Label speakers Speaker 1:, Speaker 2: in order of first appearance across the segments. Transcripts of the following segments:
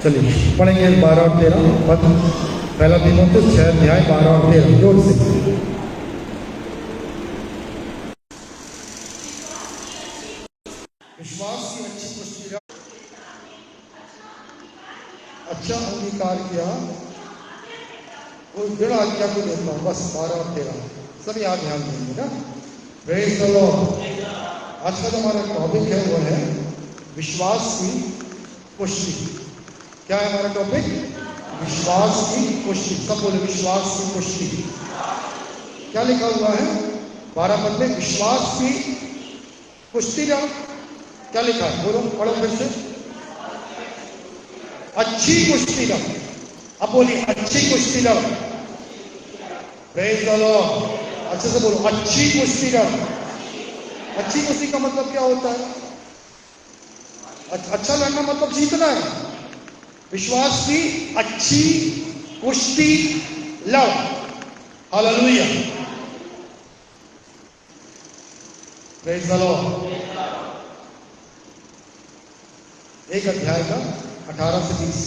Speaker 1: चलिए पढ़ेंगे 12 और 13 पद। पहला तीमुथियुस 6 अध्याय 12 और 13 जोर से। विश्वास की अच्छी पुष्टि, अच्छा अंगीकार किया, वो दृढ़ आज्ञा को देता हूँ। बस 12 और 13 सब यहाँ ध्यान देंगे ना। Praise the Lord. आज का जो हमारा टॉपिक है वो है विश्वास की पुष्टि। क्या है हमारा टॉपिक? विश्वास की पुष्टि। सब बोले विश्वास की पुष्टि। क्या लिखा हुआ है 12 पद में? विश्वास की पुष्टि का क्या लिखा है? बोलो, पढ़ो फिर से। अच्छी पुष्टि का। अब बोलिए अच्छी पुष्टि का। Praise the Lord. अच्छे से बोलो, अच्छी पुष्टि का। अच्छी पुष्टि का मतलब क्या होता है? अच्छा लड़ना मतलब जीतना है। विश्वास की अच्छी पुष्टि love. Hallelujah. Praise the Lord. एक अध्याय का 18 से 20।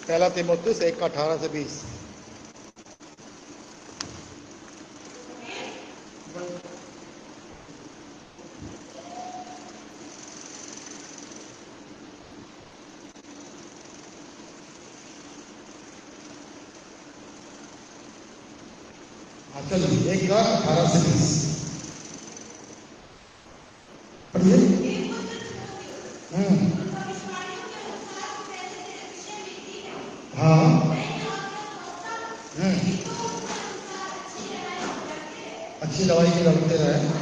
Speaker 1: पहला तीमुथियुस 1 का 18 से 20। चलिए 1 का 18 से 20 पढ़िए। हाँ। अच्छी दवाई की रखते रहे।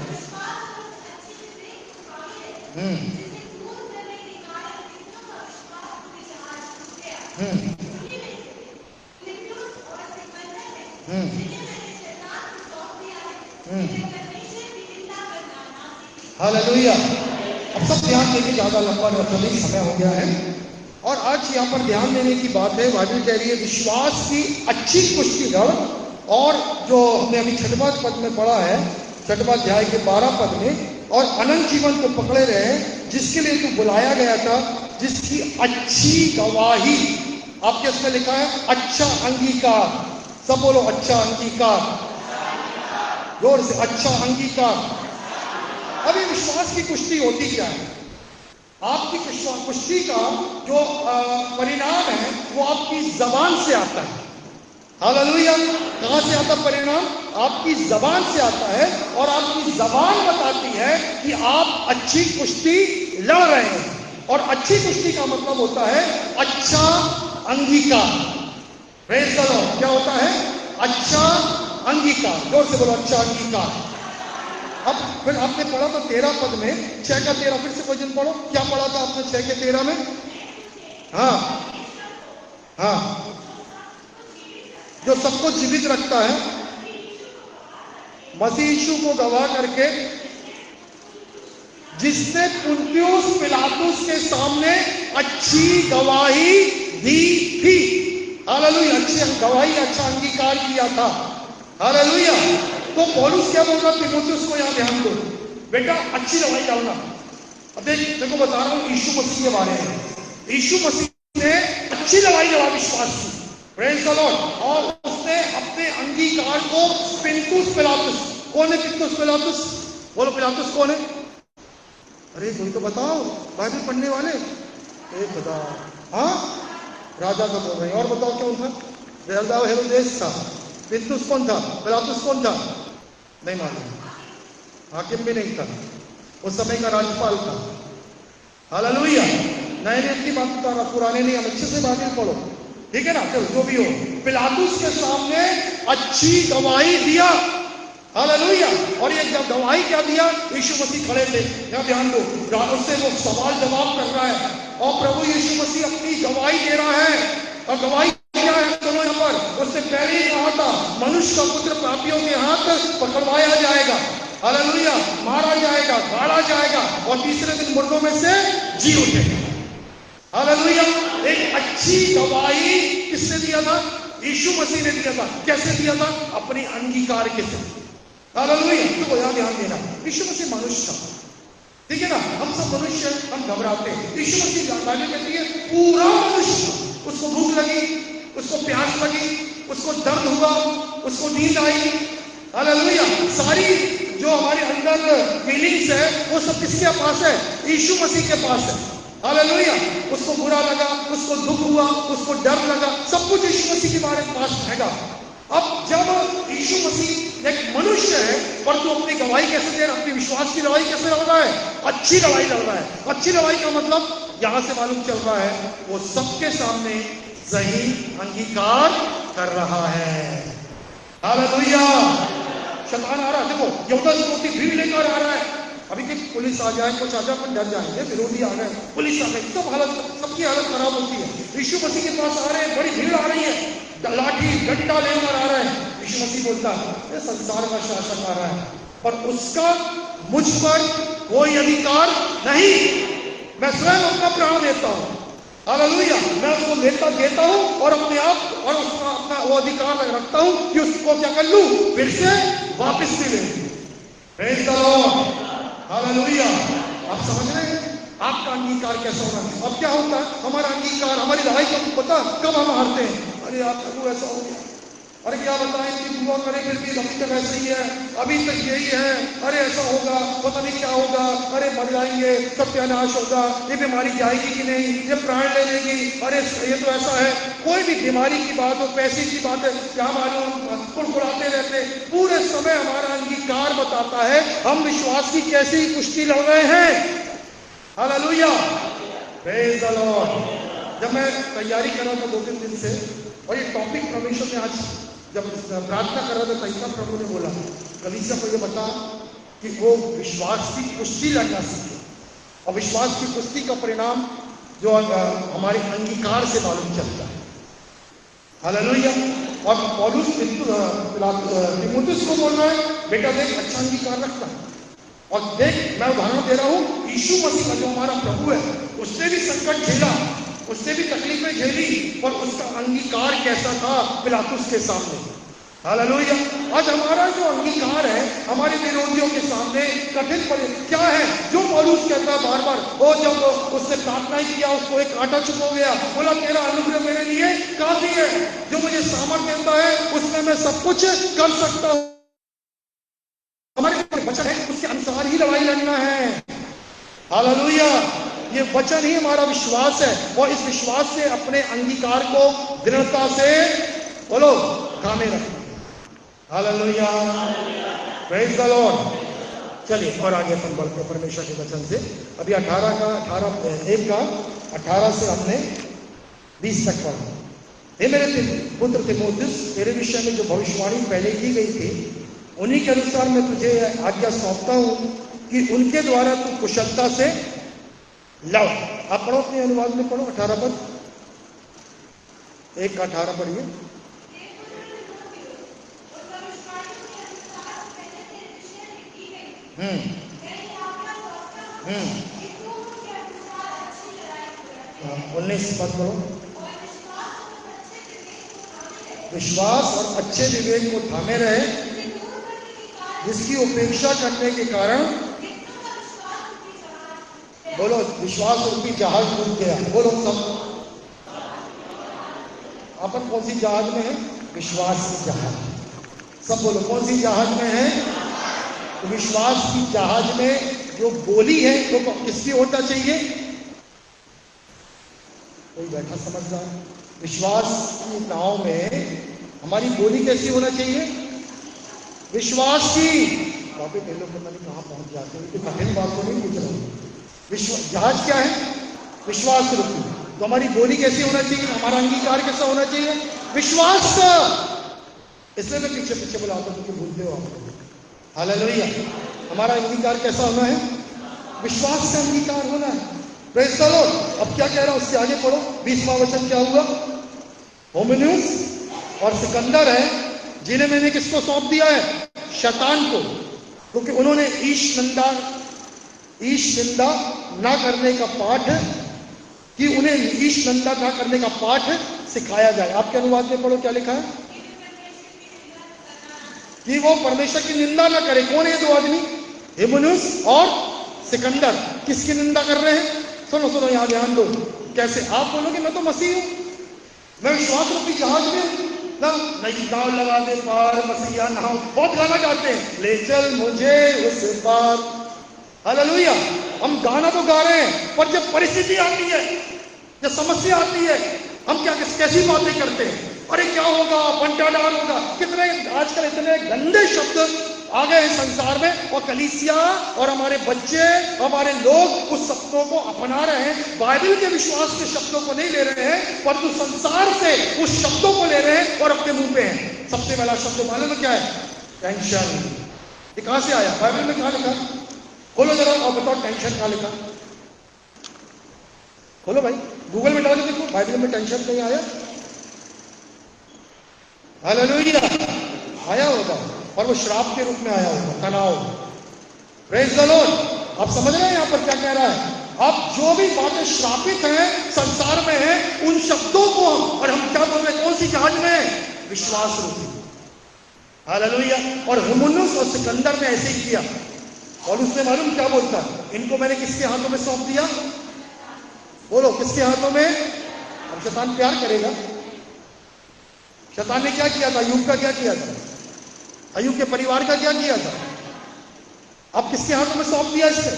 Speaker 1: हालेलुया। अब सब ध्यान देके, ज्यादा लंबा नहीं, समय हो गया है। और आज यहाँ पर ध्यान देने की बात है, बाइबल कह रही है विश्वास की अच्छी पुष्टि कर। और जो हमने अभी 6वां पद में पढ़ा है, 6वां अध्याय के 12 पद में, और अनंत जीवन को पकड़े रहे जिसके लिए तू बुलाया गया था, जिसकी अच्छी गवाही। आपके इसमें लिखा है अच्छा अंगीकार। सब बोलो अच्छा अंगीकार, जोर से, अच्छा अंगीकार। अभी विश्वास की पुष्टि होती क्या है? आपकी पुष्टि का जो परिणाम है वो आपकी जबान से आता है। हालेलुया। कहां से आता परिणाम? आपकी जबान से आता है। और आपकी जबान बताती है कि आप अच्छी पुष्टि लड़ रहे हैं। और अच्छी पुष्टि का मतलब होता है अच्छा अंगीकार। Praise the Lord. क्या होता है? अच्छा अंगीकार। जोर से बोलो, अच्छा अंगीकार। अब फिर आपने पढ़ा तो 13 पद में, 6 का 13, फिर से वचन पढ़ो। क्या पढ़ा था आपने 6 के 13 में? हाँ हाँ। जो सबको जीवित रखता है, मसीह यीशु को गवाह करके, जिसने पुन्तियुस पिलातुस के सामने अच्छी गवाही दी थी। हालेलुया। अच्छी गवाही, अच्छा अंगीकार किया था। हालेलुया। तो पौलुस क्या बोल रहा तीमुथियुस को? यहां ध्यान दो बेटा, अच्छी दवाई डालना। अब देखो बता रहा हूं यीशु मसीह के बारे में। यीशु मसीह ने अच्छी दवाई दवा विश्वास की। Praise the Lord. और उसने अपने अंगीकार को पुन्तियुस पिलातुस। कौन है पुन्तियुस पिलातुस? बोलो, पिलातुस कौन है? अरे कोई तो बताओ, बाइबल पढ़ने वाले। एक बता। हाँ, राजा का बोल रहे हैं। और बताओ कौन था? हेरोदेस था। पुन्तियुस कौन था? पिलातुस कौन था? नहीं मालूम। हाकिम भी नहीं था, उस समय का राज्यपाल था। हालेलुया। नए नियम की बात बता रहा, पुराने नियम। अच्छे से बाइबल पढ़ो, ठीक है ना? चलो जो भी हो, पिलातुस के सामने अच्छी गवाही दिया। हालेलुया। और ये जब गवाही क्या दिया? यीशु मसीह खड़े थे। यहाँ ध्यान दो, उससे वो सवाल जवाब कर रहा है और प्रभु यीशु मसीह अपनी गवाही दे रहा है। और गवाही क्या है? सुनो यहाँ पर, उसने पहले ही कहा था मनुष्य का पुत्र पापियों के हाथ पकड़वाया जाएगा। हालेलुया। मारा जाएगा, गाड़ा जाएगा और तीसरे दिन मुर्दों में से जी उठेगा। हालेलुया। एक अच्छी गवाही किसने दिया था? यीशु मसीह ने दिया था। कैसे दिया था? अपनी अंगीकार के साथ। हालेलुया। तो यहाँ ध्यान देना, यीशु मसीह मनुष्य था। ठीक है ना। हम सब मनुष्य, हम घबराते हैं। यीशु मसीह बाइबल कहती है पूरा मनुष्य, उसको भूख लगी, उसको प्यास लगी, उसको दर्द हुआ, उसको नींद आई, हालेलुया, सारी जो हमारे अंदर फीलिंग्स है वो सब किसके पास है? यीशु मसीह के पास है, हालेलुया। उसको बुरा लगा, उसको दुख हुआ, उसको डर लगा, सब कुछ यीशु मसीह के बारे में पास रहेगा। अब जब यीशु मसीह एक मनुष्य है, पर तू अपनी गवाही कैसे दे रहा है, अपनी विश्वास की लड़ाई कैसे लड़ रहा है? अच्छी लड़ाई लड़ रहा है। अच्छी लड़ाई का मतलब यहां से मालूम चल रहा है वो सबके सामने सही अंगीकार कर रहा है, हालेलुया। शैतान आ रहा है, देखो यहूदा इस्करियोती भीड़ लेकर आ रहा है। अभी कि पुलिस आ जाए, कुछ आ जाए, अपन डर जाएंगे, विरोधी आ गए, पुलिस आ गई, सब हालत, सबकी हालत खराब होती है। यीशु मसीह के पास आ रहे हैं, बड़ी भीड़ आ रही है, लाठी डंडा लेकर आ रहा है। यीशु मसीह बोलता है ये संसार का शासक आ रहा है, पर उसका मुझ पर कोई अधिकार नहीं, मैं स्वयं अपना प्राण देता हूं, हालेलुया। मैं उसको देता हूं और अपने आप और उसका अपना वो अधिकार रखता हूं कि उसको क्या कर लूं, फिर से वापस भी ले लूं। Praise the Lord, hallelujah. आप समझ रहे हैं आपका अंगीकार कैसा होना है? अब क्या होता है हमारा अंगीकार, हमारी लड़ाई को पता कब हम हारते हैं? अरे आप प्रभु ऐसा हो गया, अरे क्या बताएं कि दुआ करें फिर भी अभी तक ऐसे ही है, अभी तक यही है, अरे ऐसा होगा, पता नहीं क्या होगा, अरे मर जाएंगे, सत्यानाश होगा, ये बीमारी जाएगी कि नहीं, ये प्राण ले लेगी, अरे ये तो ऐसा है। कोई भी बीमारी की बात हो, पैसे की बात है, क्या मालूम, कुड़कुड़ाते रहते। पूरे समय हमारा अंगीकार बताता है हम विश्वास की कैसी कुश्ती लड़ रहे हैं, हालेलुया, प्रेज़ द लॉर्ड। जब मैं तैयारी कर रहा था 2-3 दिन से, और ये टॉपिक परमेश्वर ने आज जब प्रार्थना कर रहा था तैसा प्रभु ने बोला कलीसिया को ये बता कि वो विश्वास की कुश्ती लड़ना सीखे, और विश्वास की कुश्ती का परिणाम जो हमारे अंगीकार से मालूम चलता है, हालेलुया। और पौलुस तीमुथियुस को बोल रहा है बेटा देख अच्छा अंगीकार रखना, और देख मैं उदाहरण दे रहा हूं, यीशु मसीह जो हमारा प्रभु है उसने भी संकट झेला, उसने भी तकलीफें झेली, और उसका अंगीकार कैसा था पिलातुस के सामने, हालेलुया। आज हमारा जो अंगीकार है हमारे विरोधियों के सामने कठिन पड़े क्या है, जो पौलुस कहता है बार बार, वो जब उसने प्रार्थना किया उसको एक कांटा चुभ हो गया, बोला तेरा अनुग्रह मेरे लिए काफी है, जो मुझे सामर्थ देता है उसमें मैं सब कुछ कर सकता हूं। हमारे वचन है उसके अनुसार ही लड़ाई लड़ना है, हालेलुया। ये वचन ही हमारा विश्वास है, और इस विश्वास से अपने अंगीकार को दृढ़ता से बोलो थामे रखना, हालेलुया, प्रेज़ द लॉर्ड। चलिए और आगे अपन बढ़ते हैं परमेश्वर के वचन से। अभी 18 से हमने 20 तक पढ़ा। हे मेरे पुत्र तीमुथियुस, तेरे विषय में जो भविष्यवाणी पहले की गई थी उन्हीं के अनुसार मैं तुझे आज्ञा सौंपता हूं कि उनके द्वारा तू कुशलता से लड़। आप पढ़ो, अपने अनुवाद में पढ़ो 18 पद, 1:18 पढ़िए। हम्म 19 पद पढ़ो। विश्वास और अच्छे विवेक को थामे रहे, जिसकी उपेक्षा करने के कारण बोलो विश्वास रूपी जहाज डूब गया। बोलो सब, अपन कौन सी जहाज में है? विश्वास की जहाज। सब बोलो कौन सी जहाज में है? तो विश्वास की जहाज में जो बोली है वो किसकी होना चाहिए? कोई बैठा समझदार। विश्वास की नाव में हमारी बोली कैसी होना चाहिए? विश्वास की। बाकी कई लोग पता नहीं कहाँ पहुंच जाते हैं, कठिन बात को नहीं पूछ रहे। जहाज क्या है? विश्वास रूपी। तो हमारी बोली कैसी होना चाहिए? हमारा अंगीकार कैसा होना चाहिए? विश्वास का। इसलिए मैं पीछे पीछे बुलाता हूं, क्योंकि भूलते हो आप। हालेलुया। हमारा अंगीकार कैसा होना है? विश्वास का अंगीकार होना है। Praise the Lord. अब क्या कह रहा हूं, उससे आगे पढ़ो। 20वां वचन क्या हुआ? हुमिनयुस और सिकंदर है, जिन्हें मैंने किसको सौंप दिया है? शैतान को, क्योंकि उन्होंने ईश निंदा ना करने का पाठ, कि उन्हें ईश निंदा ना करने का पाठ सिखाया जाए। आपके अनुवाद में पढ़ो क्या लिखा है? कि वो परमेश्वर की निंदा ना करे। कौन है दो आदमी? हुमिनयुस और सिकंदर किसकी निंदा कर रहे हैं? सुनो सुनो, यहां ध्यान दो। कैसे आप बोलोगे मैं तो मसीह हूं, मैं विश्वास रूपी जहाज में हूं ना, नई नाव लगा दे पार मसीहा नहाओ, बहुत गाना गाते हैं, ले चल मुझे उस पार। हालेलुया। हम गाना तो गा रहे हैं, पर जब परिस्थिति आती है, जब समस्या आती है, हम क्या कैसी बातें करते हैं? अरे क्या होगा, बंटाढार होगा। कितने आजकल इतने गंदे शब्द आ गए हैं संसार में, और कलीसिया और हमारे बच्चे, हमारे लोग उस शब्दों को अपना रहे हैं। बाइबल के विश्वास के शब्दों को नहीं ले रहे हैं, परंतु संसार से उस शब्दों को ले रहे हैं और अपने मुंह पे हैं। सबसे पहला शब्द मालूम है क्या है? टेंशन। ये कहां से आया? बाइबल में कहां लिखा? खोलो जरा और बताओ टेंशन कहां लिखा। खोलो भाई, गूगल में डाल के देखो, बाइबल में टेंशन कहीं आया? हालेलुया। आया होगा, और वो श्राप के रूप में आया होगा, तनाव। Praise the Lord. आप समझ रहे हैं यहां पर क्या कह रहा है? आप जो भी बातें श्रापित हैं संसार में है, उन शब्दों को और हम क्या बोल रहे हैं? कौन सी जहाज में है? विश्वास रूपी। हालेलुया। और हुमुनुस और सिकंदर ने ऐसे ही किया, और उसने मालूम क्या बोलता? इनको मैंने किसके हाथों में सौंप दिया? बोलो किसके हाथों में? अब शैतान प्यार करेगा। शैतान ने क्या किया था? अय्यूब का क्या किया था? अय्यूब के परिवार का क्या किया था? अब किसके हाथों में सौंप दिया इसने?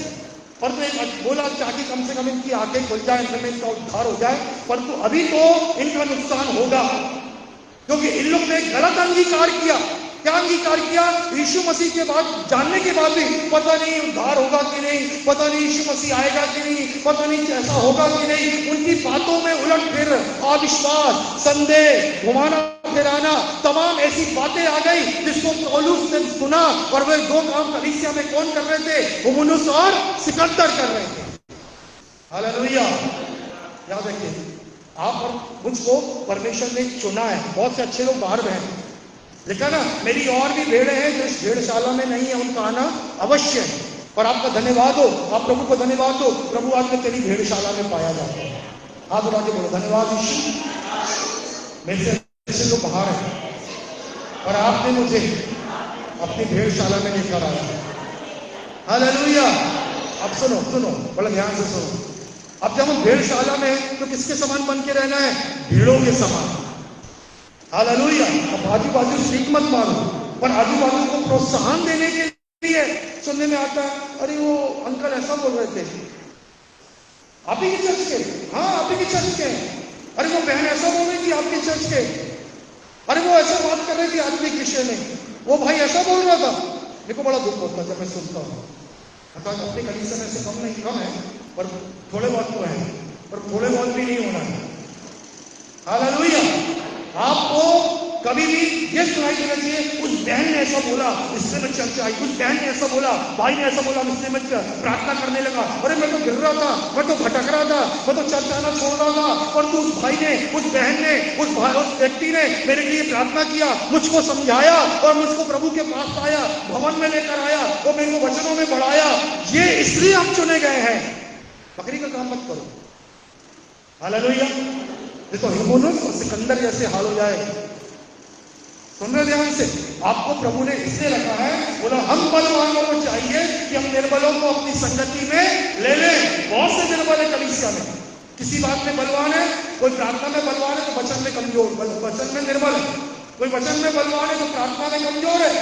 Speaker 1: पर तो एक बोला ताकि कम से कम इनकी आंखें खुल जाए, इनमें इनका उद्धार हो जाए, परंतु अभी तो इनका नुकसान होगा, क्योंकि इन लोग ने गलत अंगीकार किया। क्या अंगीकार किया? यीशु मसीह के बाद जानने के बाद भी पता नहीं उद्धार होगा कि नहीं, पता नहीं यीशु मसीह आएगा कि नहीं, पता नहीं ऐसा होगा कि नहीं। उनकी बातों में उलट फिर, अविश्वास, संदेह, घुमाना फिराना, तमाम ऐसी बातें आ गई जिसको पौलुस ने सुना। और वे दो काम कलीसिया में कौन कर रहे थे? हुमुनुस और सिकंदर कर रहे थे। हालेलुया। याद रखिए, आप और मुझको परमेश्वर ने चुना है। बहुत से अच्छे लोग बाहर हैं, लिखा ना, मेरी और भी भेड़ें हैं जो इस भेड़शाला में नहीं है, उनका आना अवश्य है। और आपका धन्यवाद हो, आप प्रभु को धन्यवाद दो, प्रभु आज में तेरी भेड़शाला में पाया जाता है। हाथ उठा के बोलो, धन्यवाद यीशु, मेरे से ऐसे लोग बाहर हैं और आपने मुझे अपनी भेड़शाला में लेकर आया। हालेलुया। अब सुनो सुनो, बड़ा ध्यान से सुनो। अब जब हम भेड़शाला में हैं तो किसके समान बन के रहना है? भेड़ों के समान। हालेलुया। अब आजू बाजू सीख मत मारो, पर आजू बाजू को प्रोत्साहन देने के लिए सुनने में आता है, अरे वो अंकल ऐसा बोल रहे थे, आप ही की चर्च के? हाँ आप ही की चर्च के। अरे वो बहन ऐसा बोल रही थी आपकी चर्च के। अरे वो ऐसा बात कर रही थी आत्मिक विषय में, वो भाई ऐसा बोल रहा था। मेरे को बड़ा दुख होता है जब मैं सुनता हूँ। अपने कलीसिया में से कम नहीं, कम है, पर थोड़े बहुत तो है, पर थोड़े बहुत भी नहीं होना है। हालेलुया। आपको कभी भी ये सुनाई देना चाहिए, उस बहन ने ऐसा बोला इससे मैं चर्चा आई, उस बहन ने ऐसा बोला, भाई ने ऐसा बोला, इसलिए मैं प्रार्थना करने लगा। अरे मैं तो गिर रहा था, मैं तो भटक रहा था, मैं तो चर्च आना छोड़ रहा था, पर तो उस भाई ने, उस बहन ने, उस व्यक्ति ने मेरे लिए प्रार्थना किया, मुझको समझाया और मुझको प्रभु के पास आया, भवन में लेकर आया, वो मेरे को वचनों में बढ़ाया। ये इसलिए हम चुने गए हैं। बकरी का काम मत करो। हालेलुया। देखो हुमुनुस और सिकंदर जैसे हाल हो जाए। सुन रहे ध्यान से, आपको प्रभु ने इसलिए रखा है, बोला हम बलवान को चाहिए कि हम निर्बलों को अपनी संगति में ले लें। बहुत से निर्बल है कलीसिया में, किसी बात में बलवान है, कोई प्रार्थना में बलवान है तो वचन में कमजोर, वचन में निर्बल है। कोई वचन में बलवान है तो प्रार्थना में कमजोर है।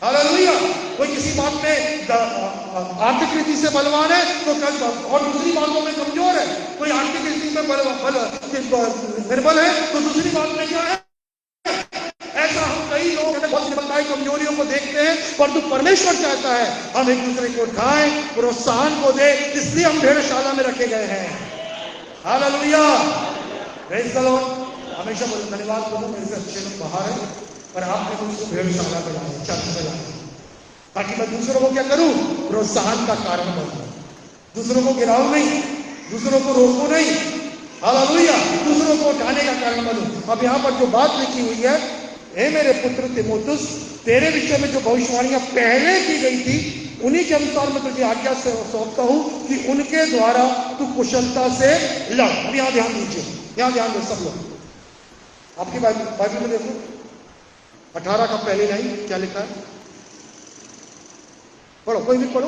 Speaker 1: हालेलुया। कोई किसी बात में आर्थिक रीति से बलवान है तो और दूसरी बातों में कमजोर है। कोई आर्थिक रीति में निर्बल है तो दूसरी बात में क्या है? ऐसा हम कई लोग बहुत निर्बलताएं, कमजोरियों को देखते हैं, परंतु परमेश्वर चाहता है हम एक दूसरे को उठाएं, प्रोत्साहन को दे, इसलिए हम भेड़शाला में रखे गए हैं। हालेलुया। Praise the Lord. हमेशा बोलो धन्यवाद प्रभु, मेरे से अच्छे लोग बाहर है पर आपने मुझको भेड़शाला में लाया, चर्च में लाया, ताकि मैं दूसरों को क्या करूं? प्रोत्साहन का कारण बनूं। दूसरों को गिराऊं नहीं, दूसरों को रोकूं नहीं। हालेलुया। दूसरों को उठाने का कारण बनूं। अब यहाँ पर जो बात लिखी हुई है, हे मेरे पुत्र तीमुथियुस, तेरे विषय में जो भविष्यवाणियां पहले की गई थी उन्हीं के अनुसार मैं तुझे आज्ञा से सौंपता हूं कि उनके द्वारा तू कुशलता से लड़। अब यहाँ ध्यान दीजिए, यहाँ ध्यान दो सब लोग। आपकी बाइबल में देखो 18 का पहली लाइन क्या लिखा है? पढ़ो, कोई भी पढ़ो।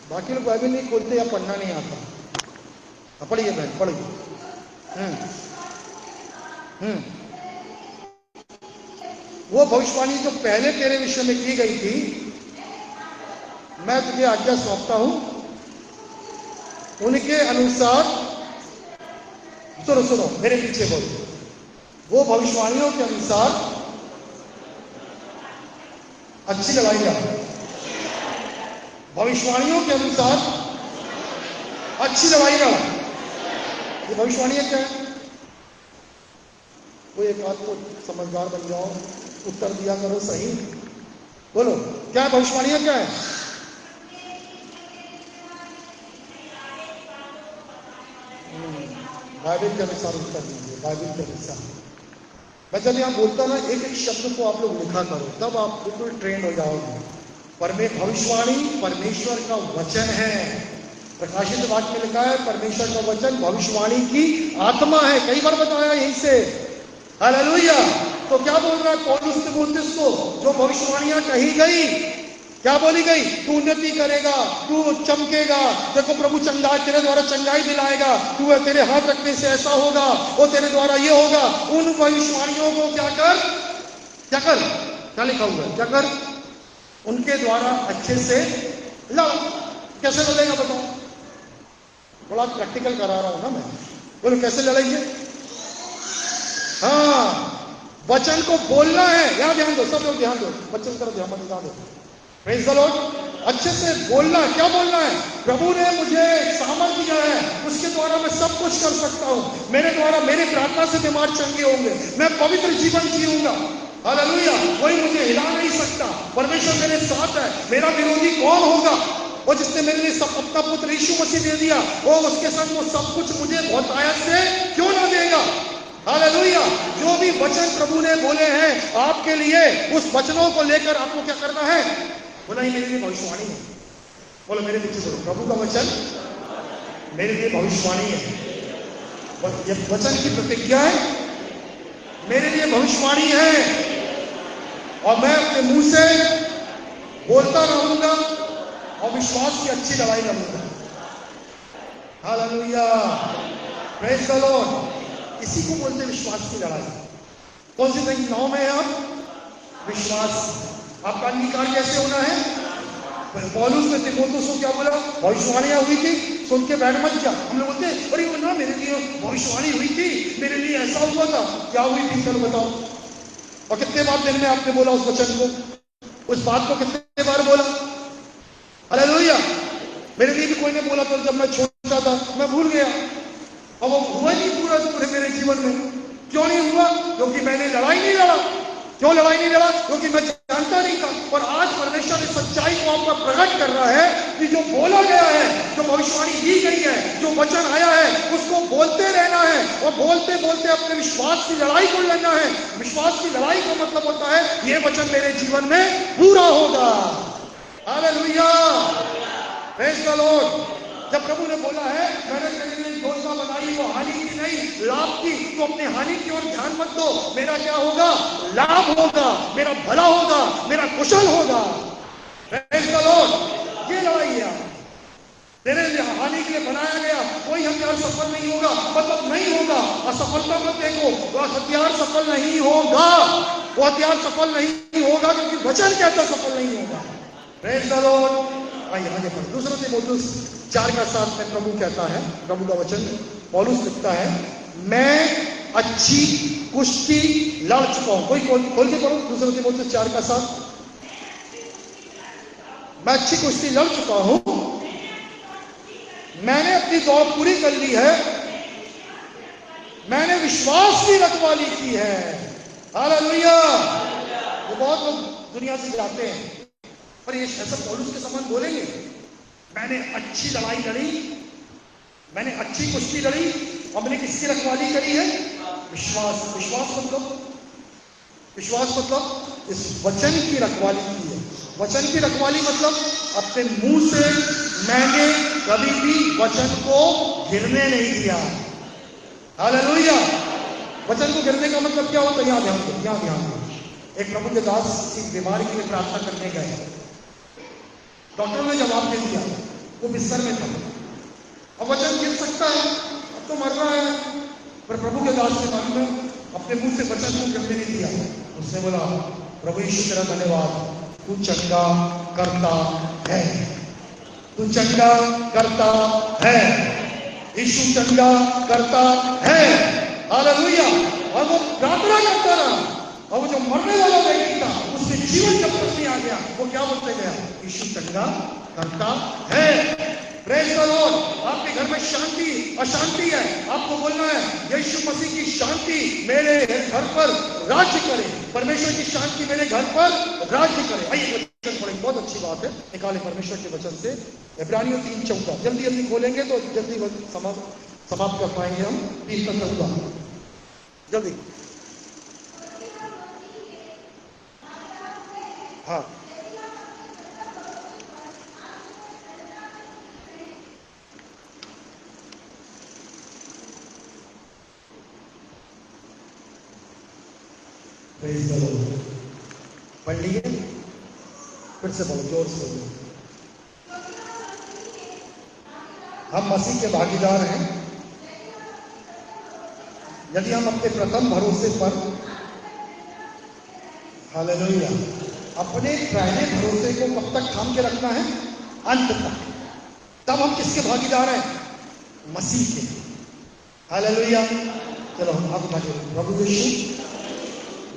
Speaker 1: बाकी लोग बाइबल नहीं खोलते या पढ़ना नहीं आता। पढ़िए बहन, पढ़िए। वो भविष्यवाणी जो पहले तेरे विषय में की गई थी, मैं तुझे आज्ञा सौंपता हूं, उनके अनुसार, सुनो सुनो मेरे पीछे बोलो, वो भविष्यवाणियों के अनुसार अच्छी लड़ाई लड़। भविष्यवाणियों के अनुसार अच्छी लड़ाई लड़। ये भविष्यवाणी क्या है? कोई एक आध को समझदार बन जाओ, उत्तर दिया करो सही। बोलो क्या है भविष्यवाणियां, क्या है? बाइबल के अनुसार उत्तर दीजिए, बाइबल के अनुसार। मैं जब यहां बोलता ना, एक एक शब्द को आप लोग लिखा करो, तब आप बिल्कुल ट्रेंड हो जाओगे। भविष्यवाणी परमेश्वर का वचन है। प्रकाशित वाक्य में लिखा है परमेश्वर का वचन भविष्यवाणी की आत्मा है, कई बार बताया यहीं से। हालेलुया। तो क्या बोल रहा है पौलुस तीमुथियुस को? जो भविष्यवाणियां कही गई, क्या बोली गई? तू उन्नति करेगा, तू चमकेगा, देखो प्रभु चंगाई तेरे द्वारा चंगाई दिलाएगा, तू तेरे हाथ रखने से ऐसा होगा, वो तेरे द्वारा ये होगा। उन भविष्यवाणियों को क्या कर, क्या कर, क्या लिखा हुआ है, क्या कर, उनके द्वारा अच्छे से लड़। कैसे लड़ेगा बताओ? थोड़ा प्रैक्टिकल करा रहा हूं ना मैं। बोलो कैसे लड़ेंगे? हाँ, वचन को बोलना है। यहां ध्यान दो, सब लोग ध्यान दो, वचन करो, ध्यान दो। Praise the Lord. अच्छे से बोलना है। क्या बोलना है? प्रभु ने मुझे सामर्थ दिया है, उसके द्वारा मैं सब कुछ कर सकता हूं। मेरे द्वारा, मेरी प्रार्थना से बीमार चंगे होंगे, मैं पवित्र जीवन जीऊंगा। हालेलुया। कोई मुझे हिला नहीं सकता, परमेश्वर मेरे साथ है। मेरा विरोधी कौन होगा? वो जिसने मेरे लिए सब अपना पुत्र यीशु मसीह दे दिया, वो उसके संग वो सब कुछ मुझे बहुत आयत से क्यों ना देगा? हालेलुया। जो भी वचन प्रभु ने बोले हैं आपके लिए, उस वचनों को लेकर आपको क्या करना है? बोला ये मेरे लिए भविष्यवाणी है। बोलो मेरे पीछे बोलो, प्रभु का वचन मेरे लिए भविष्यवाणी है। ये वचन की प्रतिज्ञा है, मेरे लिए भविष्यवाणी है, और मैं अपने मुंह से बोलता रहूंगा और विश्वास की अच्छी लड़ाई लड़ूंगा। हालेलुया। Praise the Lord. इसी को बोलते हैं विश्वास की लड़ाई। कौन सी संख्याओं में है आप? विश्वास। आपका अंगीकार कैसे होना है? पौलुस ने तीमुथियुस को क्या बोला? भविष्यवाणियां हुई थी, सुन के बैठ मत जा। हम लोग बोलते हैं अरे ना मेरे लिए भविष्यवाणी हुई थी, मेरे लिए ऐसा हुआ था। क्या हुई थी चलो बताओ। और कितने बार दिन में आपने बोला उस वचन को, उस बात को कितने बार बोला? हालेलुया। मेरे लिए भी कोई ने बोला था, जब मैं छोटा था मैं भूल गया, और वो हुआ नहीं पूरे मेरे जीवन में। क्यों नहीं हुआ? क्योंकि मैंने लड़ाई नहीं लड़ा। क्यों लड़ाई नहीं लड़ा? क्योंकि मैं जानता नहीं था। और आज परमेश्वर इस सच्चाई को आपका प्रकट कर रहा है कि जो बोला गया है, जो भविष्यवाणी दी गई है, जो वचन आया है, उसको बोलते रहना है, और बोलते बोलते अपने विश्वास की लड़ाई को लड़ना है। विश्वास की लड़ाई का मतलब होता है ये वचन मेरे जीवन में पूरा होगा। हालेलुया। Praise the Lord. जब प्रभु ने बोला है मैंने तेरे लिए योजना बनाई, वो हानि की नहीं लाभ की, तो अपनी हानि की ओर ध्यान मत दो। मेरा क्या होगा? लाभ होगा, मेरा भला होगा, मेरा कुशल होगा। Praise the Lord. ये लड़ाई है। तेरे लिए हानि के लिए बनाया गया कोई हथियार सफल नहीं होगा, मतलब नहीं होगा। असफलता मत देखो, वो हथियार सफल नहीं होगा। वो हथियार सफल नहीं होगा क्योंकि वचन कहता सफल नहीं होगा। Praise the Lord. आइए आगे बढ़ो। दूसरा तीमुथियुस 4:7 में प्रभु कहता है, प्रभु का वचन पौलुस लिखता है, मैं अच्छी कुश्ती लड़ चुका हूं। कोई खोल के पढ़ो दूसरा तीमुथियुस 4:7। मैं अच्छी कुश्ती लड़ चुका हूं, मैंने अपनी दौड़ पूरी कर ली है, मैंने विश्वास की रखवाली की है। हालेलुया। वो बहुत लोग दुनिया से जाते हैं, पर ये ऐसा पौलुस के समान बोलेंगे मैंने अच्छी लड़ाई लड़ी, मैंने अच्छी कुश्ती लड़ी, और मैंने किसकी रखवाली करी है? विश्वास। विश्वास मतलब इस वचन की रखवाली की है। वचन की रखवाली मतलब अपने मुंह से मैंने कभी भी वचन को गिरने नहीं दिया। हालेलुया। वचन को गिरने का मतलब क्या होता है? यहां ध्यान दो, यहां ध्यान दो। एक प्रभु के दास की बीमारी के लिए प्रार्थना करने गए, डॉक्टर ने जवाब दे दिया वो बिस्तर में था। अब वचन गिर सकता है, अब तो मर रहा है, पर प्रभु के दास ने मालूम है अपने मुंह से वचन को गिरने नहीं दिया। उसने बोला, प्रभु यीशु तेरा धन्यवाद, तू चंगा करता है, तू चंगा करता है, यीशु चंगा करता है। हालेलुया। और वो प्रार्थना करता रहा, और वो जो मरने वाला व्यक्ति था उसके जीवन जब तक नहीं आ गया, वो क्या बोलते गया, यीशु चंगा करता है। Praise the Lord. आपके घर में शांति अशांति है, आपको बोलना है, यीशु मसीह की शांति मेरे घर पर राज्य करे, परमेश्वर की शांति मेरे घर पर राज्य करे। आइए वचन पढ़ें, बहुत अच्छी बात है, निकाले परमेश्वर के वचन से इब्रानियों 3:14। जल्दी जल्दी खोलेंगे तो जल्दी समाप्त कर पाएंगे हम। 3:14 जल्दी। हाँ, प्रेज़ द लॉर्ड। पढ़ लिए, फिर से बोलो, जोर से बोलो। हम मसीह के भागीदार हैं यदि हम अपने प्रथम भरोसे पर, हालेलुया, अपने पहले भरोसे को कब तक थाम के रखना है, अंत तक। तब हम किसके भागीदार हैं, मसीह के। हालेलुया। चलो हम आगे बढ़े। प्रभु यीशु,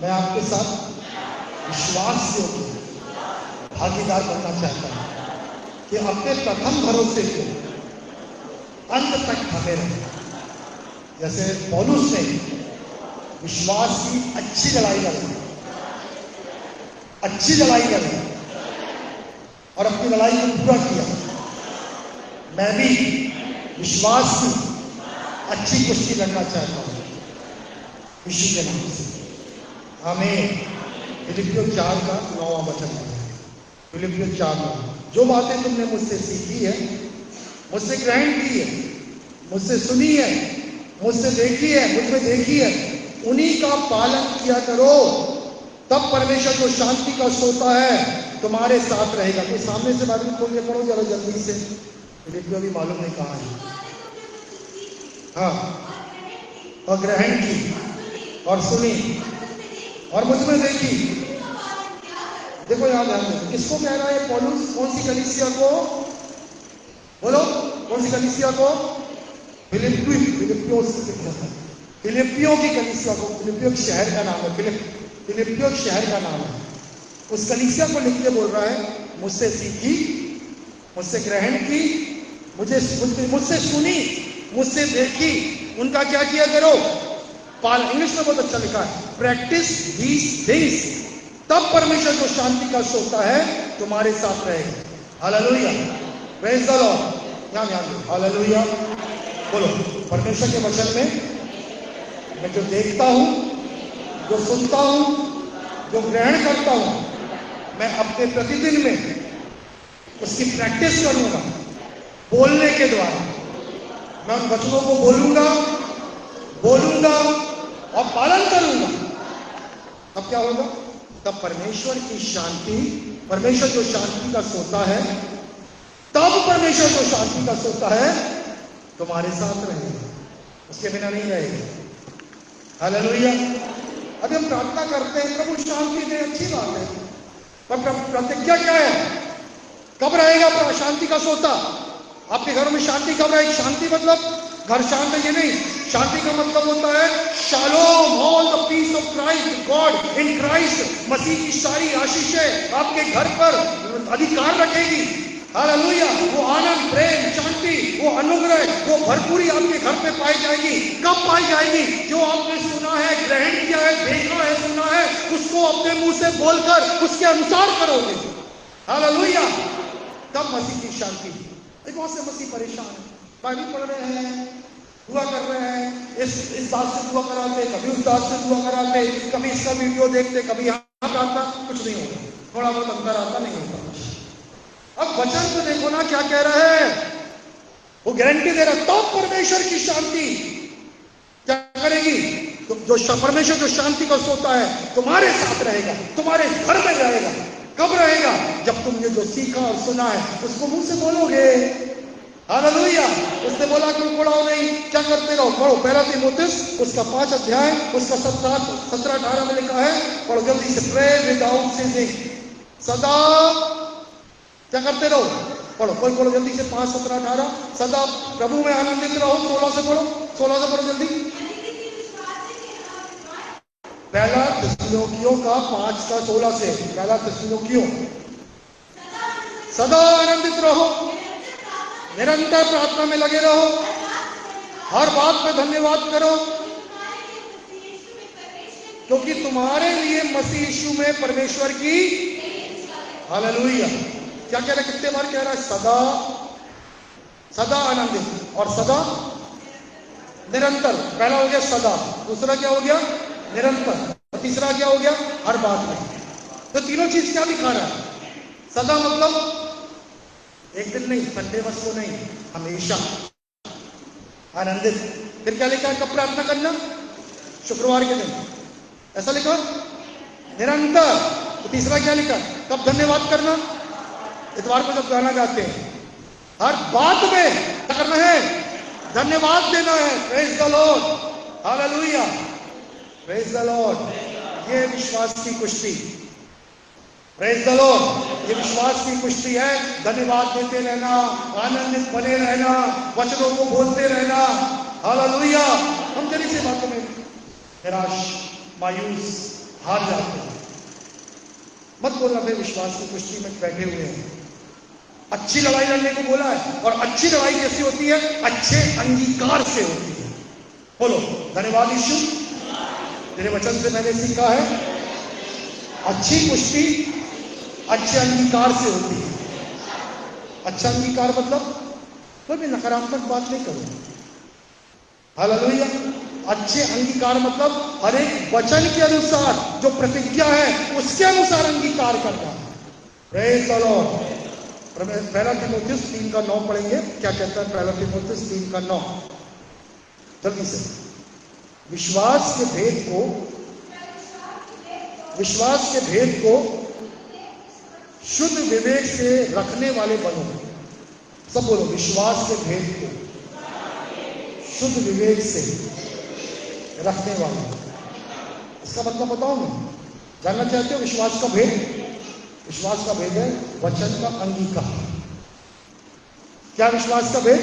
Speaker 1: मैं आपके साथ विश्वास से भागीदार बनना चाहता हूं कि अपने प्रथम भरोसे को अंत तक थामे रहे। जैसे पौलुस ने विश्वास की अच्छी लड़ाई लड़ी, अच्छी लड़ाई लड़ी और अपनी लड़ाई को पूरा किया, मैं भी विश्वास की अच्छी कुश्ती लड़ना चाहता हूं यीशु के नाम से। आमीन। फिलिपियों 4:9 वचन है। फिलिपियों 4:9। जो बातें तुमने मुझसे सीखी है, मुझसे ग्रहण की है, मुझसे सुनी है, मुझसे देखी है, मुझमें देखी है, उन्हीं का पालन किया करो, तब परमेश्वर जो शांति का सोता है तुम्हारे साथ रहेगा। कोई सामने से बाइबल खोल के पढ़ो जरा जल्दी से। फिलिपियों भी मालूम नहीं कहाँ है। हाँ, और ग्रहण की और सुनी और मुझमें देखी। देखो यहाँ ध्यान दो, किसको कह रहा है पौलुस? कौन सी कलीसिया को? बोलो, कौन सी कलीसिया को? फिलिपियों की कलीसिया को। फिलिपियों शहर का नाम है, फिलिपियों शहर का नाम है। उस कलीसिया को लिख के बोल रहा है, मुझसे सीखी, मुझसे ग्रहण की, मुझसे सुनी, मुझसे देखी, उनका क्या किया करो, इंग्लिश में बहुत अच्छा लिखा है, प्रैक्टिस दीज थिंग्स, तब परमेश्वर जो शांति का सोता है तुम्हारे साथ रहेगा। हालेलुया। Praise the Lord. ध्यान दो। हालेलुया। बोलो, परमेश्वर के वचन में मैं जो देखता हूं, जो सुनता हूं, जो ग्रहण करता हूं, मैं अपने प्रतिदिन में उसकी प्रैक्टिस करूंगा बोलने के द्वारा। मैं उन वचनों को बोलूंगा और पालन करूंगा। अब क्या होगा? तब परमेश्वर की शांति, परमेश्वर जो शांति का सोता है, तब परमेश्वर जो शांति का सोता है तुम्हारे साथ रहेगा, उसके बिना नहीं रहेगा। हालेलुया। अभी हम प्रार्थना करते हैं, प्रभु शांति दे, अच्छी बात है, पर प्रतिज्ञा क्या है? कब रहेगा शांति का सोता? आपके घरों में शांति कब रहेगी? शांति मतलब घर शांत है ये नहीं, शांति का मतलब होता है शालोम, all the peace of Christ, God in Christ. मसीह की सारी आशीषें आपके घर पर अधिकार रखेगी। हालेलुया। वो आनंद, प्रेम, शांति, वो अनुग्रह, वो भरपूरी आपके घर पे पाई जाएगी। कब पाई जाएगी? जो आपने सुना है, ग्रहण किया है, देखा है, सुना है, उसको अपने मुंह से बोलकर उसके अनुसार करोगे। हालेलुया। तब मसीह की शांति। बहुत से मसीह परेशान है, बाइबल पढ़ रहे हैं, दुआ कर रहे हैं, इस बात से दुआ कराते, कभी उस बात से दुआ कराते, कभी इसका वीडियो देखते, कभी यहाँ प्रार्थना, कुछ नहीं होता, थोड़ा बहुत अंतर आता, नहीं होता। अब वचन को देखो ना क्या कह रहा है, वो गारंटी दे रहा, तो परमेश्वर की शांति क्या करेगी? तो जो परमेश्वर जो शांति का सोता है तुम्हारे साथ रहेगा, तुम्हारे घर में रहेगा। कब रहेगा? जब तुमने जो सीखा और सुना है उसको मुंह से बोलोगे। हालेलुया। उसने बोला कि उड़ाओ नहीं, क्या करते रहो। पढ़ो पहला तीमुथियुस उसका 5 अध्याय उसका 17-18 में लिखा है। पढ़ो जल्दी से। प्रे विदाउट सीजिंग, सदा क्या करते रहो। पढ़ो कोई पढ़ो जल्दी से। 5-17-18 सदा प्रभु में आनंदित रहो। 16 से पढ़ो, 16 से पढ़ो जल्दी। पहला थिस्सलुनीकियों का 5:16 से। पहला थिस्सलुनीकियों, सदा आनंदित रहो, निरंतर प्रार्थना में लगे रहो, हर बात पे धन्यवाद करो, क्योंकि तुम्हारे लिए मसीह यीशु में परमेश्वर की हालेलुया। क्या कह रहा है, कितने बार कह रहा है, सदा, सदा आनंदित और सदा निरंतर। पहला हो गया सदा, दूसरा क्या हो गया निरंतर, और तीसरा क्या हो गया हर बात में। तो तीनों चीज क्या दिखा रहा है। सदा मतलब एक दिन नहीं, संडे बस को नहीं, हमेशा आनंदित। फिर क्या लिखा है, कब प्रार्थना करना, शुक्रवार के दिन, ऐसा लिखा। निरंतर, तो तीसरा क्या लिखा, कब धन्यवाद करना, इतवार को जब गाना गाते हैं। हर बात में क्या करना है, धन्यवाद देना है। Praise the Lord, hallelujah, praise the Lord. ये विश्वास की कुश्ती, प्रेज द लॉर्ड, ये विश्वास की कुश्ती है। धन्यवाद देते रहना, आनंदित बने रहना, वचनों को बोलते रहना, हालेलुया। हम जल्दी से बातों में निराश, मायूस, हार जाते हैं। मत बोलना फिर विश्वास की कुश्ती में बैठे हुए हैं। अच्छी लड़ाई लड़ने को बोला है, और अच्छी लड़ाई कैसी होती है, अच्छे अंगीकार से होती है। बोलो धन्यवाद यीशु, तेरे वचन से मैंने सीखा है अच्छी कुश्ती अच्छे अंगीकार से होती है। अच्छा अंगीकार मतलब कोई भी नकारात्मक बात नहीं करो, हालेलुया। अच्छे अंगीकार मतलब हर एक वचन के अनुसार, जो प्रतिज्ञा है उसके अनुसार अंगीकार करना। Praise the Lord. पहला तीमुथियुस 3:9 पढ़ेंगे। क्या कहता है पहला तीमुथियुस 3:9, जल्दी से। विश्वास के भेद को शुद्ध विवेक से रखने वाले बनो। सब बोलो, विश्वास के भेद को शुद्ध विवेक से रखने वाले। इसका मतलब बताओ मैं, जानना चाहते हो विश्वास का भेद। विश्वास का भेद है वचन का अंगीकार। क्या विश्वास का भेद,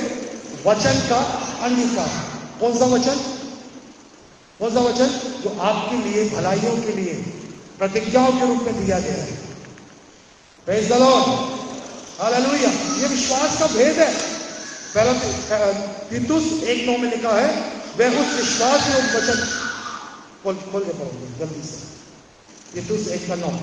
Speaker 1: वचन का अंगीकार। कौन सा वचन, कौन सा वचन, जो आपके लिए भलाइयों के लिए प्रतिज्ञाओं के रूप में दिया गया है। Praise the Lord, hallelujah. ये विश्वास का भेद है। पहला तीतुस 1:9 में लिखा है, वह उस विश्वास में वचन, खोल के पढ़ोगे जल्दी से। तीतुस 1:9।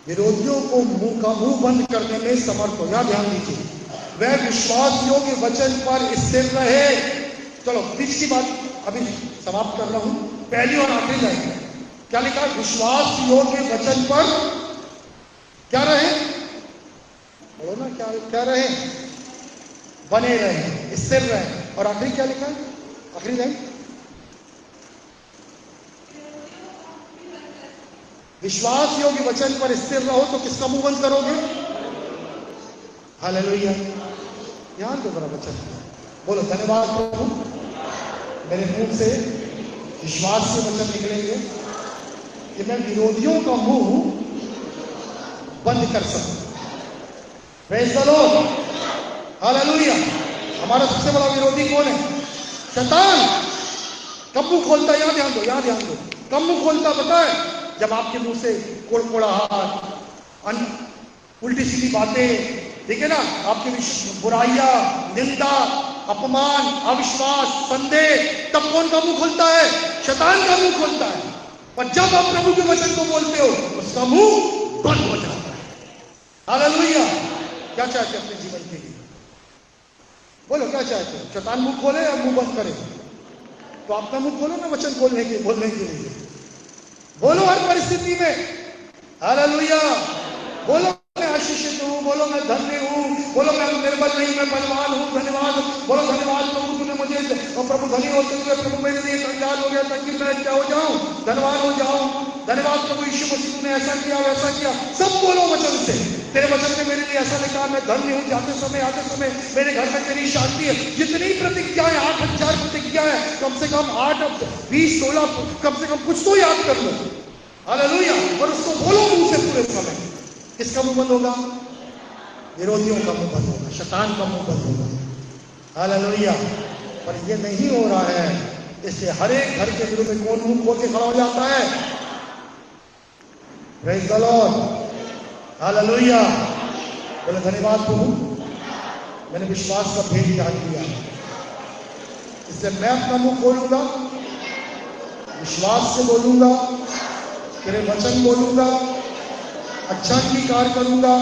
Speaker 1: विरोधियों को मुंह बंद करने में समर्थ हो। यहां ध्यान दीजिए, वह विश्वास योग्य वचन पर स्थिर रहे। चलो बीच की बात अभी समाप्त कर रहा हूं। पहली और आखिरी लाइन क्या लिखा, विश्वास योग्य वचन पर क्या रहे, बोलो ना, क्या रहे, बने रहे, स्थिर रहे। और आखिरी क्या लिखा है, आखिरी लाइन, विश्वास योग्य वचन पर स्थिर रहो। तो किसका मुंह बंद करोगे, हालेलुया। ध्यान दो बड़ा वचन, बोलो धन्यवाद प्रभु, मेरे मुंह से विश्वास के वचन निकलेंगे कि मैं विरोधियों का मुंह बंद कर सकूं। Praise the Lord, hallelujah. हमारा सबसे बड़ा विरोधी कौन है, शैतान। कब मुंह खोलता है, यहां ध्यान दो, यहां ध्यान दो। कब मुंह खोलता पता है, जब आपके मुंह से कोड़कोड़ाहट, उल्टी सीधी बातें, ठीक है ना, आपकी बुराइयां, निंदा, अपमान, अविश्वास, संदेह, तब कौन का मुंह खुलता है, शैतान का मुंह खुलता है। और जब आप प्रभु के वचन को बोलते हो, उसका मुंह बंद हो जाता है। हालेलुया। क्या चाहते हैं अपने जीवन के लिए, बोलो क्या चाहते हो, शैतान मुंह खोले या मुंह बंद करे। तो आपका मुंह खोलो ना वचन बोलने के लिए। बोलो हर परिस्थिति में, हालेलुया। बोलो मैं आशीषित हूं, बोलो मैं धन्य हूं, बोलो मैं निर्बल नहीं, मैं बलवान हूं। धन्यवाद, बोलो धन्यवाद प्रभु, तूने मुझे गया ताकि मैं क्या हो जाऊं, धनवान हो जाऊं। धन्यवाद प्रभु यीशु मसीह, तूने ऐसा किया वैसा किया। सब बोलो वचन से, तेरे वचन में मेरे लिए ऐसा लिखा, मैं धन्य हूं, जाते समय आते समय मेरे घर में तेरी शांति है। जितनी प्रतिज्ञाएं, 8,000 प्रतिज्ञाएं, कम से कम 8, 20, 16, कम से कम कुछ तो याद कर लो। हालेलुया। और उसको बोलो मुंह से पूरे समय। किसका मुंह बंद होगा? विरोधियों का मुंह बंद होगा, शैतान का मुंह बंद होगा। हालेलुया। पर ये नहीं हो रहा है, इसलिए हर एक घर के विरुद्ध में कौन मुंह खोल के खड़ा हो जाता है? Praise the Lord. हालेलुया। बोले धन्यवाद प्रभु, मैंने विश्वास का भेद जान लिया, इसलिए मैं अपना मुंह खोलूंगा, विश्वास से बोलूंगा, तेरे वचन बोलूंगा, अच्छा अंगीकार करूंगा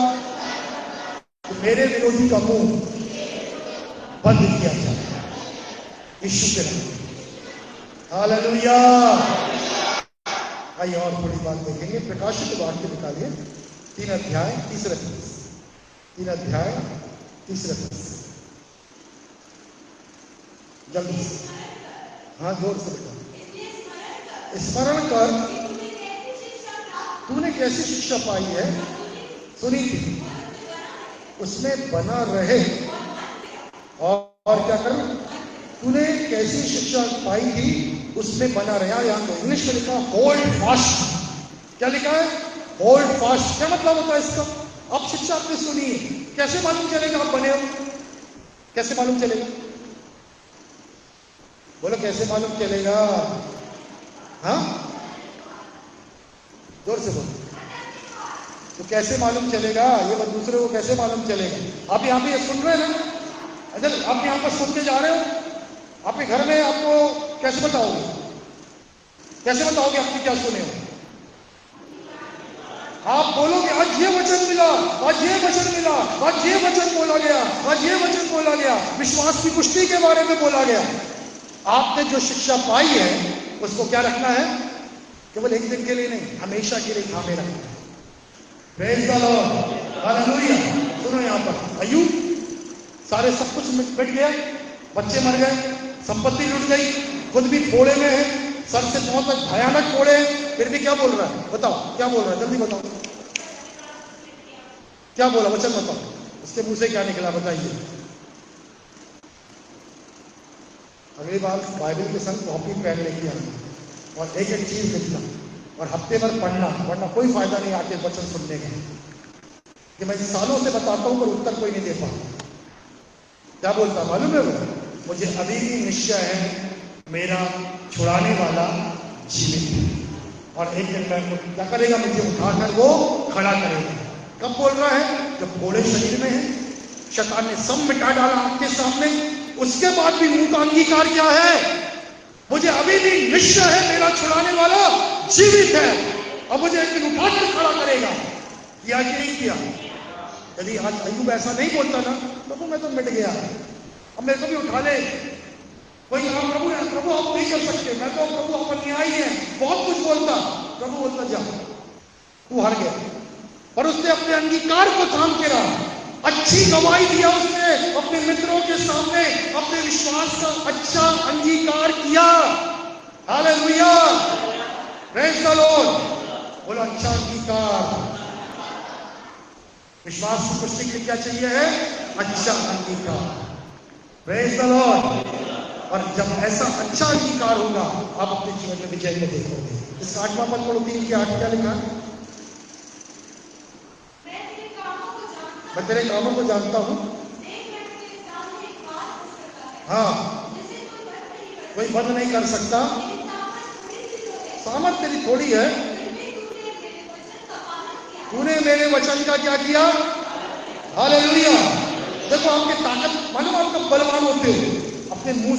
Speaker 1: कि मेरे विरोधी का मुंह बंद किया जाए यीशु के नाम। हालेलुया। आइए और थोड़ी बात देखेंगे। प्रकाशित वाक्य निकालिए 3 अध्याय 3 पद। 3 अध्याय 3 पद, जल्दी से, हाँ जोर से बता। स्मरण कर तूने कैसी शिक्षा पाई है, सुनी थी, उसमें बना रहे। और क्या कर, तूने कैसी शिक्षा पाई थी उसमें बना रहा। यहां तो इंग्लिश में लिखा होल्ड फास्ट। क्या लिखा है? Hold fast. क्या मतलब होता है इसका? अब शिक्षा आपने सुनी है, कैसे मालूम चलेगा आप बने हो? कैसे मालूम चलेगा? बोलो कैसे मालूम चलेगा? हाँ जोर से बोलो। तो कैसे मालूम चलेगा? ये बात दूसरे को कैसे मालूम चलेगा? आप यहाँ पे सुन रहे हैं ना, अगर आप यहाँ पर सुन के जा रहे हो, आपके घर में आपको कैसे बताओगे? कैसे बताओगे आपने क्या सुने हो? आप बोलोगे आज ये वचन मिला, आज ये वचन मिला, आज ये वचन बोला गया, आज ये वचन बोला गया, विश्वास की पुष्टि के बारे में बोला गया। आपने जो शिक्षा पाई है उसको क्या रखना है? केवल एक दिन के लिए नहीं, हमेशा के लिए थामे रखना है। Praise the Lord. हालेलुया। सुनो यहाँ पर, अय्यूब सारे सब कुछ मिट गया, बच्चे मर गए, संपत्ति लुट गई, खुद भी फोड़े में है, सर से पांव तक भयानक फोड़े, फिर भी क्या बोल रहा है? बताओ क्या बोल रहा है, जल्दी बताओ क्या बोला, वचन बताओ, उसके मुंह से क्या निकला बताइए। अगली बार बाइबल के संग कॉपी पेन लेके आना और एक एक चीज लिखना और हफ्ते भर पढ़ना, वरना कोई फायदा नहीं आके वचन सुनने का। कि मैं सालों से बताता हूं पर उत्तर कोई नहीं दे पाता। क्या बोलता मालूम है वो? मुझे अभी भी निश्चय है मेरा छुड़ाने वाला जीवित है, और एक दिन मैं क्या करेगा? मुझे उठाकर वो खड़ा करेगा। कब बोल रहा है? जब फोड़े शरीर में है, शैतान ने सब मिटा डाला आपके सामने, उसके बाद भी मुंह का अंगीकार क्या है? मुझे अभी भी निश्चय है मेरा छुड़ाने वाला जीवित है और मुझे एक दिन उठाकर खड़ा करेगा। किया कि नहीं किया? यदि आज अय्यूब ऐसा नहीं बोलता ना, प्रभु मैं तो मिट गया, अब मेरे को भी उठा ले, कोई कहा प्रभु प्रभु आप नहीं कर सकते, मैं तो प्रभु आप न्यायी है, बहुत कुछ बोलता, प्रभु बोलता जा तू हार गया। पर उसने अपने अंगीकार को थाम के रहा, अच्छी गवाही दिया उसने अपने मित्रों के सामने, अपने विश्वास का अच्छा अंगीकार किया। हालेलुया। Praise the Lord. बोलो अच्छा अंगीकार। विश्वास की पुष्टि के लिए क्या चाहिए है? अच्छा अंगीकार। Praise the Lord. और जब ऐसा अच्छा अंगीकार होगा आप अपने जीवन में विजय में देखोगे। इसका 8वां पद पढ़ो, 3 के 8 क्या लिखा है? मैं तेरे कामों को जानता हूं, हाँ कोई बंद नहीं कर सकता, सामर्थ तेरी थोड़ी है, तूने मेरे वचन का क्या किया? हालेलुया। देखो आपकी ताकत, मालूम आप कब बलवान होते हो? अपने मुंह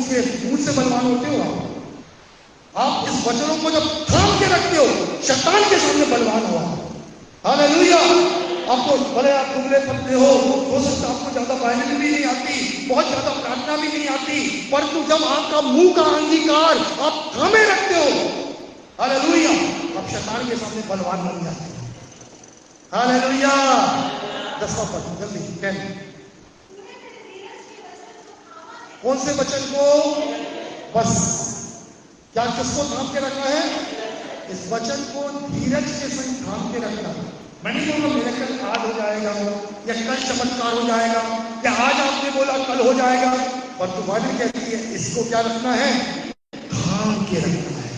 Speaker 1: से बलवान होते हो आप इस वचनों को जब थाम के रखते हो, शैतान के सामने बलवान हुआ। हालेलुया। आपको भले आप दुबले पतले हो सकता आपको ज्यादा बाइबल भी नहीं आती, बहुत ज्यादा प्रार्थना भी नहीं आती, परंतु जब आपका मुंह का अंगीकार आप थामे रखते हो, हालेलुया, आप शैतान के सामने बलवान बन जाते हो। हालेलुया। 10वां पद जल्दी, 10। कौन से वचन को? बस क्या किसको थाम के रखना है? इस वचन को धीरज के संग थाम के रखना। मैं नहीं बोलूँ मेरे कल आज हो जाएगा या कल चमत्कार हो जाएगा या आज आपने बोला कल हो जाएगा, पर तो बाइबल कहती है इसको क्या रखना है? थाम के रखना है।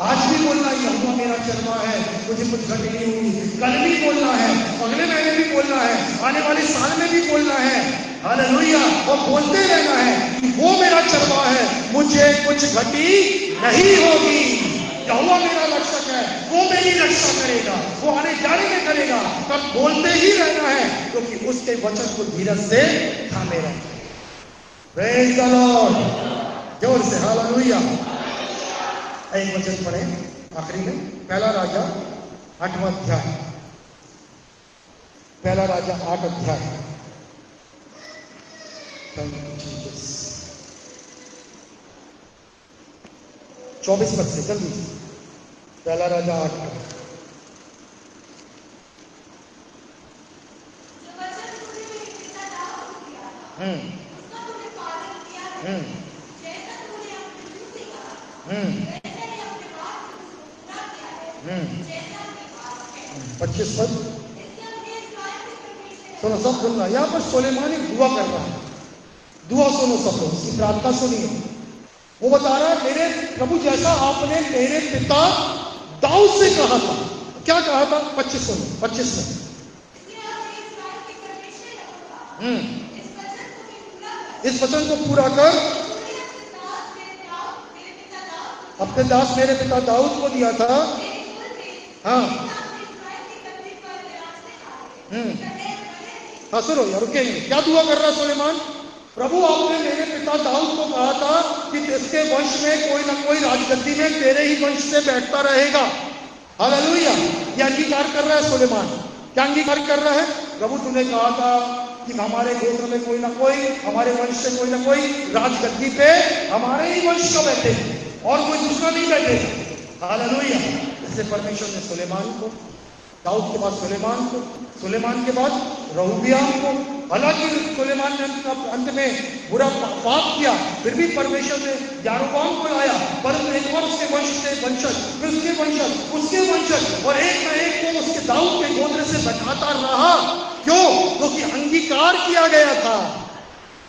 Speaker 1: आज भी बोलना यहोवा मेरा चरवा है, मुझे कुछ घटी नहीं होगी। कल भी बोलना है, अगले महीने भी बोलना है, आने वाले साल में भी बोलना है। हालेलुया। और बोलते रहना है कि वो मेरा चरवा है, मुझे कुछ घटी नहीं होगी। यहोवा मेरा रक्षक है, वो मेरी रक्षा करेगा, वो आने जाने में करेगा। तब बोलते ही रहना है, क्योंकि उसके वचन को धीरज से थामे रहना है। Praise the Lord. जोर से हालेलुया। एक वचन पढ़े आखिरी में, पहला राजा 8वां अध्याय, पहला राजा 8 अध्याय। Thank you Jesus. 24 पद से जल्दी, पहला राजा 8 का। पच्चीस पद सुनो, सब सुनना। यहाँ पर सुलेमान एक दुआ कर रहा है। दुआ सुनो सब लोग, इसकी प्रार्थना सुनिए। वो बता रहा है मेरे प्रभु जैसा आपने मेरे पिता दाऊद से कहा था। क्या कहा था? 25 सुनो, 25 में इस वचन को पूरा कर, अपने दास मेरे पिता दाऊद को दिया था। हाँ हाँ सुनो यार, रुकेंगे। क्या दुआ कर रहा है सुलेमान? प्रभु आपने मेरे पिता दाऊद को कहा था कि इसके वंश में कोई ना कोई राजगद्दी में तेरे ही वंश से बैठता रहेगा। हालेलुया। यह अंगीकार कर रहा है सुलेमान। क्या अंगीकार कर रहा है? प्रभु तूने कहा था कि हमारे गोत्र में कोई ना कोई, हमारे वंश से कोई ना कोई राजगद्दी पे हमारे ही वंश का बैठे और कोई दूसरा नहीं बैठेगा। हालेलुया। इससे परमेश्वर ने सुलेमान को, दाऊद के बाद सुलेमान को, सुलेमान के बाद रहूबियाम को, हालांकि सुलेमान ने अंत में बुरा पाप किया, फिर भी परमेश्वर ने यारोबाम को लाया। परंतु एक बार उसके वंश से वंशज, फिर उसके वंशज, उसके वंशज, और एक ना एक को उसके दाऊद के गोत्र से बैठाता रहा। क्यों? क्योंकि अंगीकार किया गया था।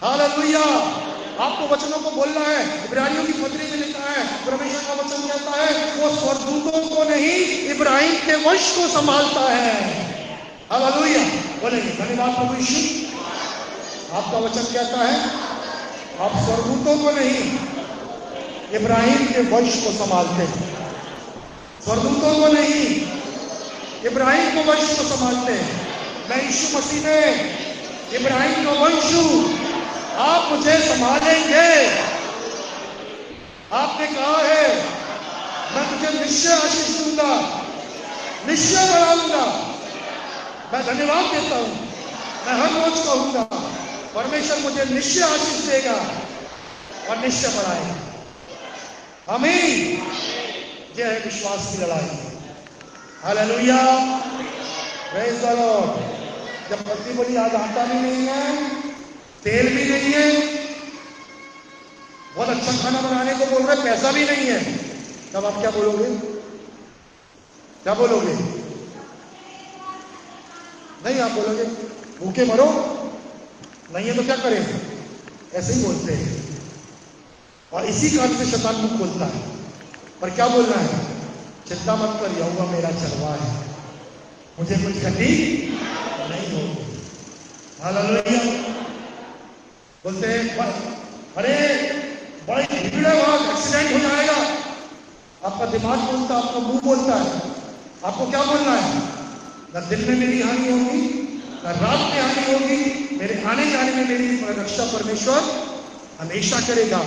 Speaker 1: हालेलुया। आपको वचनों को बोलना है। इब्रानियों की पत्री में लिखा है, परमेश्वर का वचन कहता है वो स्वर्गदूतों को नहीं, इब्राहिम के वंश को संभालता है। हालेलुया। बोलेंगे धन्यवाद प्रभु यीशु। आपका वचन कहता है आप स्वर्गदूतों को नहीं, इब्राहिम के वंश को संभालते हैं। स्वर्गदूतों को नहीं, इब्राहिम को वंश को संभालते हैं। मैं यीशु मसीह में इब्राहिम का वंश हूं। आप मुझे संभालेंगे। आपने कहा है मैं तुझे निश्चय आशीष दूंगा, निश्चय बढ़ाऊंगा। मैं धन्यवाद देता हूं। मैं हर रोज कहूंगा परमेश्वर मुझे निश्चय आशीष देगा और निश्चय बढ़ाएगा। आमीन। यह है विश्वास की लड़ाई। हालेलुया। Praise the Lord. जब पत्नी बोली आज आटा भी नहीं है, तेल भी नहीं है, बहुत अच्छा खाना बनाने को बोल रहे, पैसा भी नहीं है, तब आप क्या बोलोगे? क्या बोलोगे? नहीं, आप बोलोगे भूखे मरो, नहीं है तो क्या करें? ऐसे ही बोलते हैं। और इसी कारण से शैतान मुख खोलता है। पर क्या बोलना है? चिंता मत कर, यहोवा मेरा चरवाहा है, मुझे कुछ घटी नहीं होगी। हालेलुया। बोलते हैं अरे बड़ी भीड़ है, वहां एक्सीडेंट हो जाएगा। आपका दिमाग बोलता है, आपका मुंह बोलता है। आपको क्या बोलना है? न दिन में मेरी हानि होगी, न रात में हानि होगी, मेरे आने जाने में मेरी रक्षा परमेश्वर हमेशा करेगा।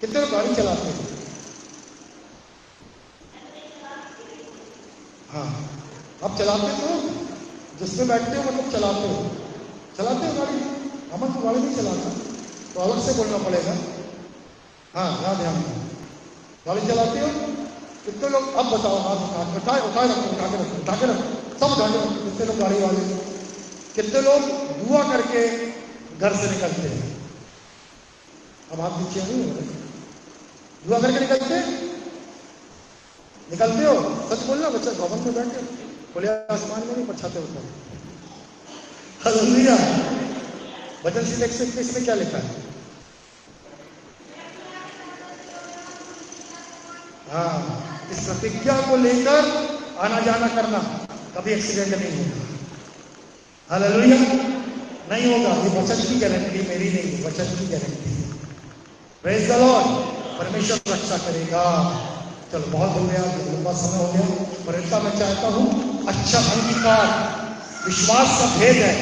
Speaker 1: कितने लोग गाड़ी चलाते हैं? हाँ, आप चलाते हो, जिसमें बैठते हो मतलब चलाते हो, चलाते हो गाड़ी। हम तो गाड़ी नहीं चलाता, तो अलग से बोलना पड़ेगा। हाँ, यहाँ ध्यान दो। गाड़ी चलाते हो? कितने लोग, अब बताओ, हाथ उठाए उठाए रखो, उठा के रखो, उठा के रखो, सब उठा के रखो। कितने लोग गाड़ी वाले? कितने लोग दुआ करके घर से निकलते हैं? अब हाथ नीचे नहीं हो रहे। दुआ करके निकलते हो? सच बोलना, बच्चा भवन में बैठे खुले आसमान में नहीं पछाते होते। हालेलुया। वचन से 121 में क्या लिखा है? हाँ, इस प्रतिज्ञा को लेकर आना जाना करना, कभी एक्सीडेंट नहीं होगा। हालेलुया, नहीं होगा। ये वचन की गारंटी, मेरी नहीं, वचन की गारंटी। Praise the Lord. परमेश्वर रक्षा करेगा। चलो बहुत हो गया, लंबा समय हो गया, पर इतना मैं चाहता हूं, अच्छा अंगीकार विश्वास का भेद है।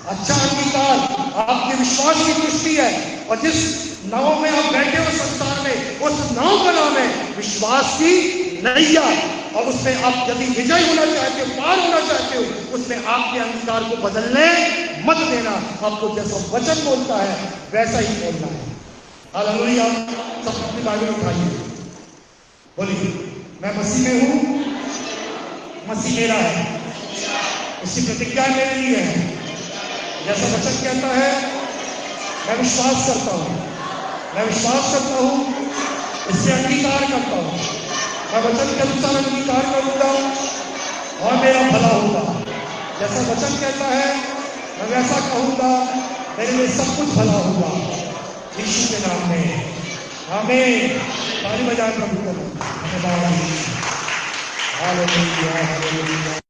Speaker 1: अच्छा अंगीकार आपके विश्वास की पुष्टि है। और जिस नाव में आप बैठे हो संसार में, उस नाव का नाम है विश्वास की नैया। और उसमें आप यदि विजय होना चाहते हो, पार होना चाहते हो, उसमें आपके अंगीकार को बदलने मत देना। आपको जैसा वचन बोलता है वैसा ही बोलना है। हालेलुया। सब अपनी बाइबल उठाइए, बोलिए मैं मसीह में हूं, मसीह मेरा है, उसकी प्रतिज्ञा मेरे लिए है। जैसा वचन कहता है मैं विश्वास करता हूं, मैं विश्वास करता हूं, इससे अंगीकार करता हूं। मैं वचन के अनुसार अंगीकार करूंगा और मेरा भला होगा। जैसा वचन कहता है मैं वैसा कहूंगा, मेरे लिए सब कुछ भला होगा। यीशु के नाम में आमीन। ताली बजाएं प्रभु को। धन्यवाद। Hallelujah, hallelujah.